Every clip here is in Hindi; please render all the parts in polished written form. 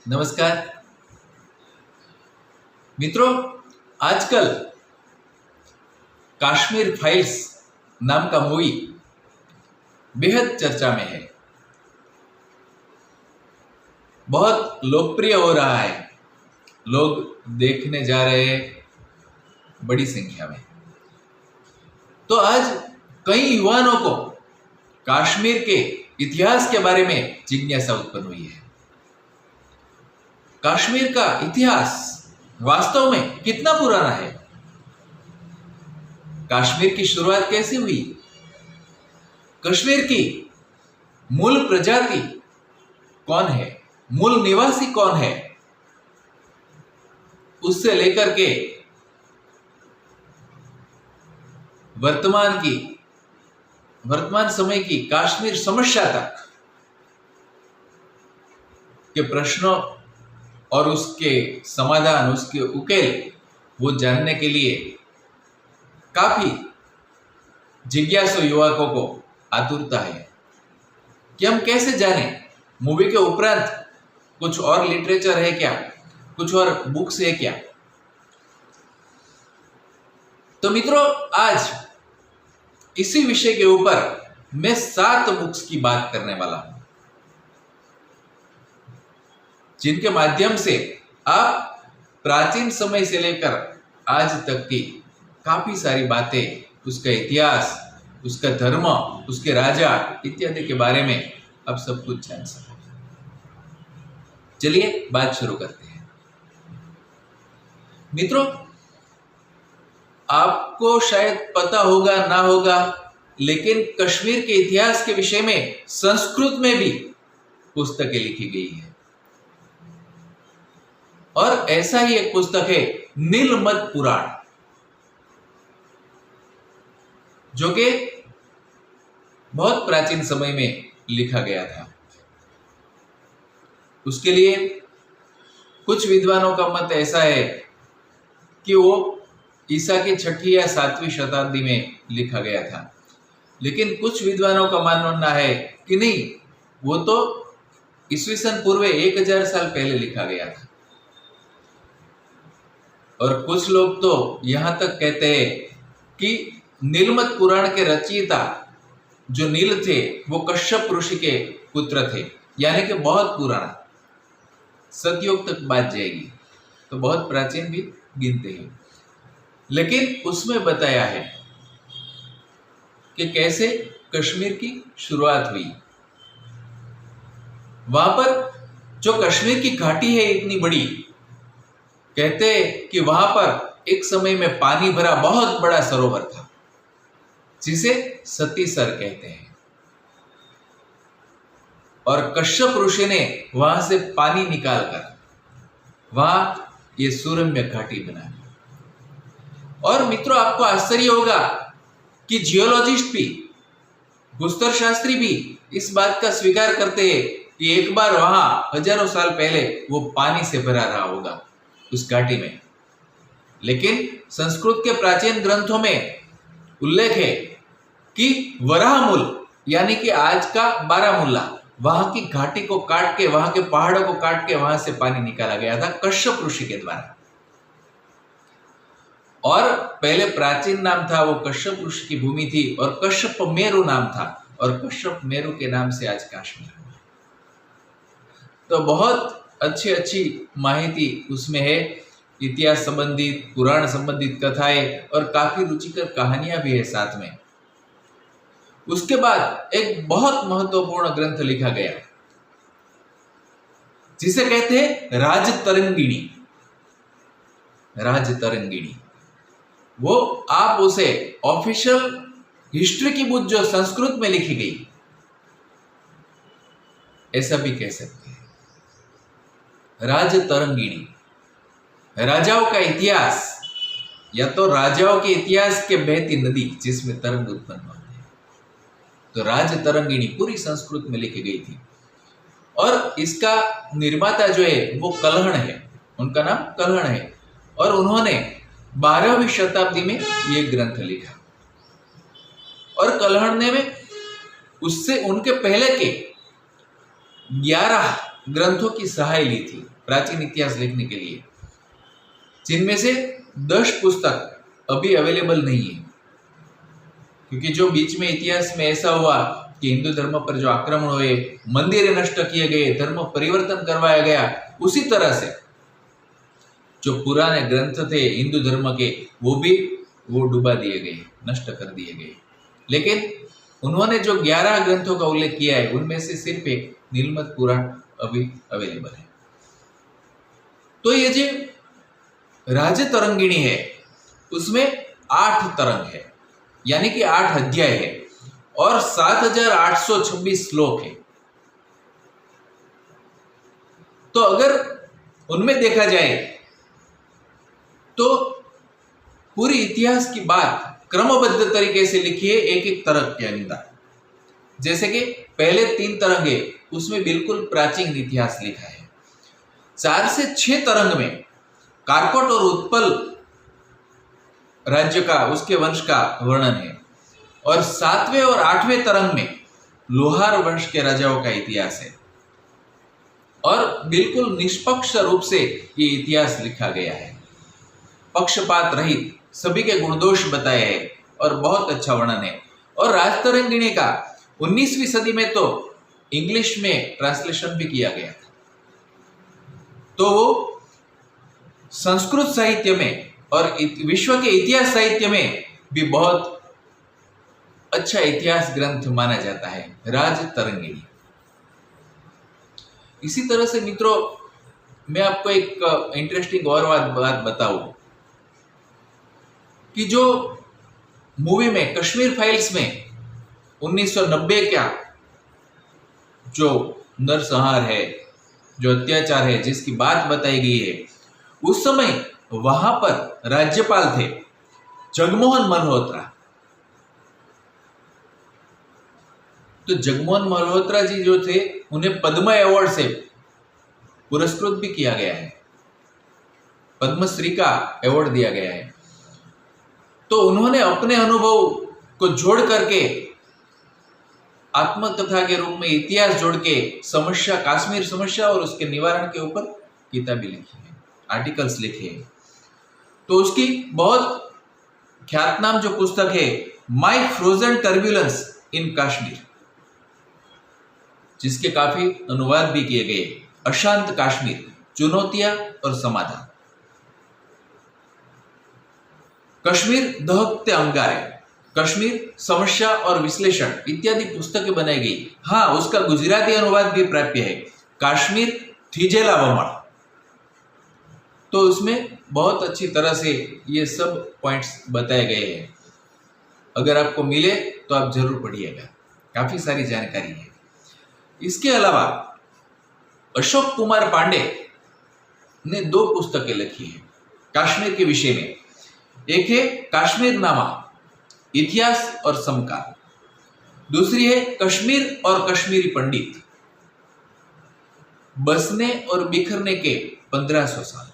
नमस्कार मित्रों, आजकल कश्मीर फाइल्स नाम का मूवी बेहद चर्चा में है। बहुत लोकप्रिय हो रहा है, लोग देखने जा रहे हैं बड़ी संख्या में। तो आज कई युवाओं को कश्मीर के इतिहास के बारे में जिज्ञासा उत्पन्न हुई है। कश्मीर का इतिहास वास्तव में कितना पुराना है? कश्मीर की शुरुआत कैसे हुई? कश्मीर की मूल प्रजाति कौन है? मूल निवासी कौन है? उससे लेकर के वर्तमान समय की कश्मीर समस्या तक के प्रश्नों और उसके समाधान, उसके उकेल वो जानने के लिए काफी जिज्ञासु युवकों को आतुरता है कि हम कैसे जाने। मूवी के उपरांत कुछ और लिटरेचर है क्या? कुछ और बुक्स है क्या? तो मित्रों, आज इसी विषय के ऊपर मैं 7 बुक्स की बात करने वाला हूं, जिनके माध्यम से आप प्राचीन समय से लेकर आज तक की काफी सारी बातें, उसका इतिहास, उसका धर्म, उसके राजा इत्यादि के बारे में आप सब कुछ जान सको। चलिए बात शुरू करते हैं। मित्रों, आपको शायद पता होगा ना होगा, लेकिन कश्मीर के इतिहास के विषय में संस्कृत में भी पुस्तकें लिखी गई है। और ऐसा ही एक पुस्तक है नीलमत पुराण, जो कि बहुत प्राचीन समय में लिखा गया था। उसके लिए कुछ विद्वानों का मत ऐसा है कि वो ईसा की 6वीं या 7वीं शताब्दी में लिखा गया था, लेकिन कुछ विद्वानों का मानना है कि नहीं, वो तो ईस्वीसन पूर्व 1000 साल पहले लिखा गया था। और कुछ लोग तो यहां तक कहते हैं कि नीलमत पुराण के रचयिता जो नील थे वो कश्यप ऋषि के पुत्र थे, यानी कि बहुत पुराना, सतयुग तक बात जाएगी, तो बहुत प्राचीन भी गिनते हैं। लेकिन उसमें बताया है कि कैसे कश्मीर की शुरुआत हुई। वहां पर जो कश्मीर की घाटी है इतनी बड़ी, कहते हैं कि वहां पर एक समय में पानी भरा बहुत बड़ा सरोवर था, जिसे सतीसर कहते हैं। और कश्यप ऋषि ने वहां से पानी निकालकर वहां ये सुरम्य घाटी बना दी। और मित्रों, आपको आश्चर्य होगा कि जियोलॉजिस्ट भी, भूस्तर शास्त्री भी इस बात का स्वीकार करते हैं कि एक बार वहां हजारों साल पहले वो पानी से भरा रहा होगा उस घाटी में। लेकिन संस्कृत के प्राचीन ग्रंथों में उल्लेख है कि वराहमूल, यानी कि आज का बारामूला, वहां की घाटी को काट के, वहां के पहाड़ों को काट के वहां से पानी निकाला गया था कश्यप ऋषि के द्वारा। और पहले प्राचीन नाम था वो कश्यप ऋषि की भूमि थी, और कश्यप मेरु नाम था, और कश्यप मेरु के नाम से आज कश्मीर है। तो बहुत अच्छी माहिती उसमें है, इतिहास संबंधित, पुराण संबंधित कथाएं और काफी रुचिकर कहानियां भी है साथ में। उसके बाद एक बहुत महत्वपूर्ण ग्रंथ लिखा गया, जिसे कहते हैं राजतरंगिणी। राजतरंगिणी, वो आप उसे ऑफिशियल हिस्ट्री की बुक जो संस्कृत में लिखी गई, ऐसा भी कह सकते हैं। राजतरंगिणी, राजाओं का इतिहास, या तो राजाओं के इतिहास के बहती नदी जिसमें तरंग उत्पन्न होते हैं। तो राजतरंगिणी पूरी संस्कृत में लिखी गई थी। और इसका निर्माता जो है वो कल्हण है, उनका नाम कल्हण है, और उन्होंने 12वीं शताब्दी में ये ग्रंथ लिखा। और कल्हण ने में उससे उनके पहले के 11 ग्रंथों की सहाय ली थी प्राचीन इतिहास लिखने के लिए, जिनमें से 10 पुस्तक अभी अवेलेबल नहीं है, क्योंकि जो बीच में इतिहास में ऐसा हुआ कि हिंदू धर्म पर जो आक्रमण हुए, मंदिर नष्ट किए गए, धर्म परिवर्तन करवाया गया, उसी तरह से जो पुराने ग्रंथ थे हिंदू धर्म के वो डुबा दिए गए, नष्ट कर दिए गए। लेकिन उन्होंने जो 11 ग्रंथों का उल्लेख किया है, उनमें से सिर्फ एक नीलमत पुराण अभी अवेलेबल है। तो ये जो राज तरंगिणी है उसमें 8 तरंग है, यानी कि 8 अध्याय है और 7826 श्लोक है। तो अगर उनमें देखा जाए तो पूरी इतिहास की बात क्रमबद्ध तरीके से लिखी है, एक एक तरंग के अंदर। जैसे कि पहले 3 तरंग है, उसमें बिल्कुल प्राचीन इतिहास लिखा है। 4 से 6 तरंग में कारकोट और उत्पल राज्य का, उसके वंश का वर्णन है, और 7वें और 8वें तरंग में लोहार वंश के राजाओं का इतिहास है, और बिल्कुल निष्पक्ष रूप से ये इतिहास लिखा गया है, पक्षपात रहित, सभी के गुणदोष बताए हैं और बहुत अच्छा वर्णन है। और राजतरंगिणी का 19वीं सदी में तो इंग्लिश में ट्रांसलेशन भी किया गया था। तो वो संस्कृत साहित्य में और विश्व के इतिहास साहित्य में भी बहुत अच्छा इतिहास ग्रंथ माना जाता है राजतरंगिणी। इसी तरह से मित्रों, मैं आपको एक इंटरेस्टिंग और बात बताऊं कि जो मूवी में कश्मीर फाइल्स में 1990 का जो नरसंहार है, जो अत्याचार है, जिसकी बात बताई गई है, उस समय वहां पर राज्यपाल थे जगमोहन मल्होत्रा। तो जगमोहन मल्होत्रा जी जो थे, उन्हें पद्म अवार्ड से पुरस्कृत भी किया गया है, पद्मश्री का अवार्ड दिया गया है। तो उन्होंने अपने अनुभव को जोड़ करके आत्मकथा के रूप में इतिहास जोड़ के समस्या, कश्मीर समस्या और उसके निवारण के ऊपर किताबें लिखी है, आर्टिकल्स लिखे हैं। तो उसकी बहुत ख्यातनाम जो पुस्तक है माय फ्रोजन टर्ब्यूलेंस इन कश्मीर, जिसके काफी अनुवाद भी किए गए, अशांत कश्मीर, चुनौतियां और समाधान, कश्मीर दहकते अंगारे, कश्मीर समस्या और विश्लेषण इत्यादि पुस्तकें बनाई गई। हाँ, उसका गुजराती अनुवाद भी प्राप्य है, कश्मीर थीजेला वमण। तो उसमें बहुत अच्छी तरह से ये सब पॉइंट्स बताए गए हैं। अगर आपको मिले तो आप जरूर पढ़िएगा, काफी सारी जानकारी है। इसके अलावा अशोक कुमार पांडे ने 2 पुस्तकें लिखी है कश्मीर के विषय में। एक है कश्मीर नामा, इतिहास और समकाल। दूसरी है कश्मीर और कश्मीरी पंडित, बसने और बिखरने के 1500 साल।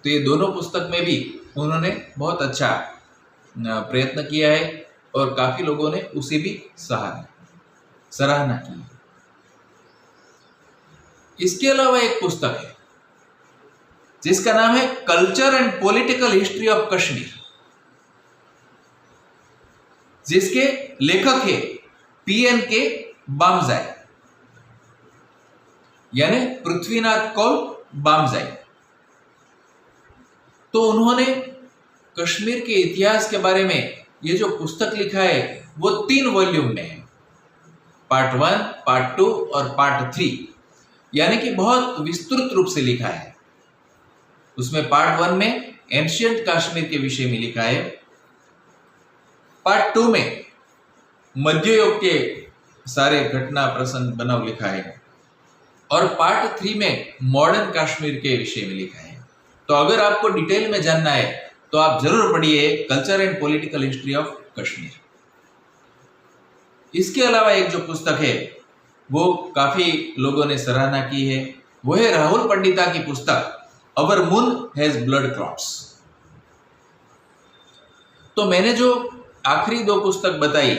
तो ये दोनों पुस्तक में भी उन्होंने बहुत अच्छा प्रयत्न किया है और काफी लोगों ने उसे भी सराहना की। इसके अलावा एक पुस्तक है जिसका नाम है culture and political history of Kashmir, जिसके लेखक है PNK बामजाई, यानी पृथ्वीनाथ कौल बामजाई। तो उन्होंने कश्मीर के इतिहास के बारे में ये जो पुस्तक लिखा है वो 3 वॉल्यूम में है, पार्ट 1, पार्ट 2 और पार्ट 3, यानी कि बहुत विस्तृत रूप से लिखा है। उसमें पार्ट 1 में एंशियंट कश्मीर के विषय में लिखा है, पार्ट 2 में मध्य युग के सारे घटना प्रसंग बनाव लिखा है, और पार्ट 3 में मॉडर्न कश्मीर के विषय में लिखा है। तो अगर आपको डिटेल में जानना है तो आप जरूर पढ़िए culture and political history of Kashmir. इसके अलावा एक जो पुस्तक है वो काफी लोगों ने सराहना की है, वो है राहुल पंडिता की पुस्तक our moon has blood clots. तो मैंने जो आखिरी 2 पुस्तक बताई,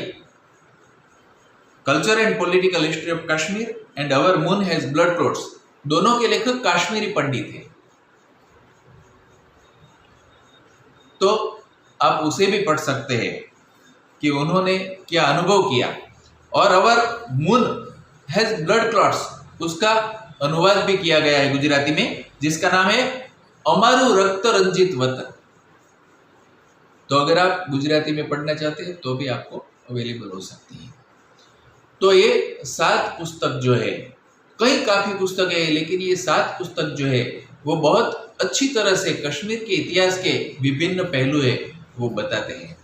culture and political history of Kashmir and our moon has blood clots, दोनों के लेखक काश्मीरी पंडित हैं। तो आप उसे भी पढ़ सकते हैं कि उन्होंने क्या अनुभव किया। और our moon has blood clots, उसका अनुवाद भी किया गया है गुजराती में, जिसका नाम है अमारू रक्त रंजित वतन। तो अगर आप गुजराती में पढ़ना चाहते हैं तो भी आपको अवेलेबल हो सकती है। तो ये 7 पुस्तक जो है, कई काफ़ी पुस्तकें हैं, लेकिन ये 7 पुस्तक जो है वो बहुत अच्छी तरह से कश्मीर के इतिहास के विभिन्न पहलू है वो बताते हैं।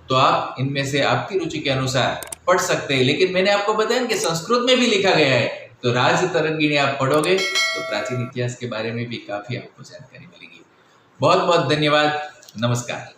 तो आप इनमें से आपकी रुचि के अनुसार पढ़ सकते हैं। लेकिन मैंने आपको बताया कि संस्कृत में भी लिखा गया है, तो राज तरंगिणी आप पढ़ोगे तो प्राचीन इतिहास के बारे में भी काफ़ी आपको जानकारी मिलेगी। बहुत बहुत धन्यवाद। नमस्कार।